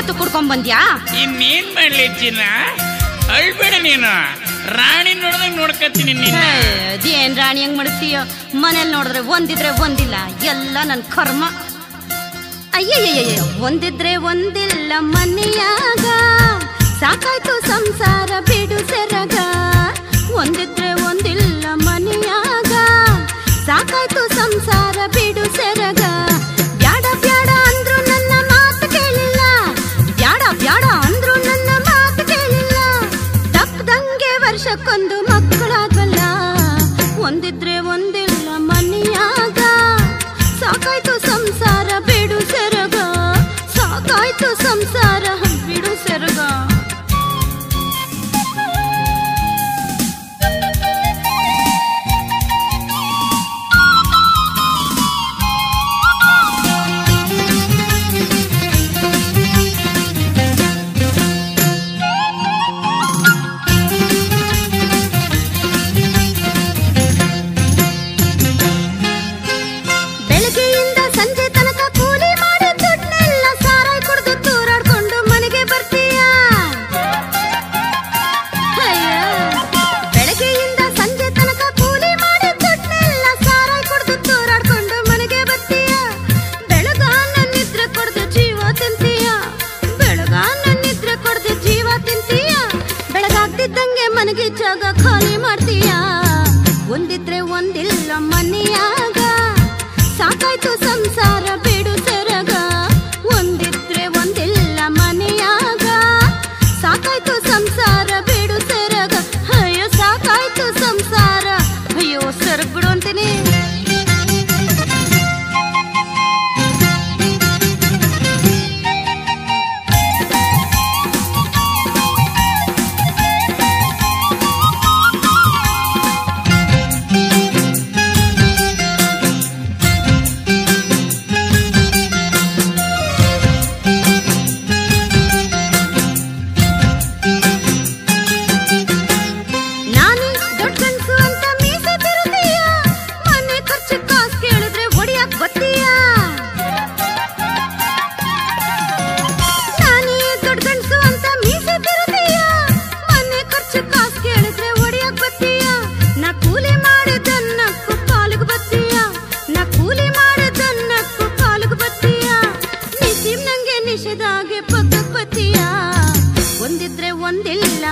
ಮಾತು ಕುಡ್ಕೊಂಡ್ ಬಂದ್ಯಾ? ಇನ್ನೇನ್ ಮಾಡ್ಲಿ ಚಿನ್ನ, ಅಳ್ಬೇಡ ನೀನು. ರಾಣಿ ನೋಡ್ದಂಗ್ ನೋಡ್ಕತ್ತೀನಿ ನೀನು. ಅದೇನ್ ರಾಣಿ ಹೆಂಗ್ ಮಾಡಿಸ್ತೀಯ? ಮನೇಲಿ ನೋಡಿದ್ರೆ ಒಂದಿದ್ರೆ ಒಂದಿಲ್ಲ, ಎಲ್ಲ ನನ್ ಕರ್ಮ. ಅಯ್ಯಯ್ಯಯ್ಯ, ಒಂದಿದ್ರೆ ಒಂದಿಲ್ಲ ಮನೆಯಾಗ, ಸಾಕಾಯ್ತು ಸಂಸಾರ ಬಿಡು ಸೆರಗ. ಒಂದಿದ್ರೆ ಒಂದಿಲ್ಲ ಮನೆಯಾಗ, ಸಾಕಾಯ್ತು ಸಂಸಾರ ಬಿಡು ಸೆರಗ. ಬ್ಯಾಡ ಬ್ಯಾಡ ಅಂದ್ರು ನನ್ನ ಮಾತು ಕೇಳಿಲ್ಲ, ಬ್ಯಾಡ ಬ್ಯಾಡ ಅಂದ್ರು ನನ್ನ ಮಾತು ಕೇಳಿಲ್ಲ. ತಪ್ಪದಂಗೆ ವರ್ಷಕ್ಕೊಂದು ಮಕ್ಕಳಾಗಲ್ಲ. ಒಂದಿದ್ರೆ ಒಂದಿಲ್ಲ ಮನೆಯಾಗ, ಸಾಕಾಯ್ತು ಸಂಸಾರ ಬಿಡು ಸೆರಗ. ಸಾಕಾಯ್ತು ಸಂಸಾರ ಬಿಡು ಸೆರಗ. ಮನೆಗೆ ಜಾಗ ಖಾಲಿ ಮಾಡ್ತೀಯ. ಒಂದಿದ್ರೆ ಒಂದಿಲ್ಲ ಮನೆಯಾಗ, ಸಾಕಾಯ್ತು ಸಂಸಾರ ಬಿಡು ಸೆರಗ. ಒಂದಿದ್ರೆ ಒಂದಿಲ್ಲ ಮನೆಯಾಗ, ಸಾಕಾಯ್ತು ಸಂಸಾರ ಬಿಡು ಸೆರಗ. ಅಯ್ಯೋ ಸಾಕಾಯ್ತು ಸಂಸಾರ, ಅಯ್ಯೋ ಸೆರಗ್ ಬಿಡು ಅಂತೀನಿ. ಒಂದಿದ್ರೆ ಒಂದಿಲ್ಲ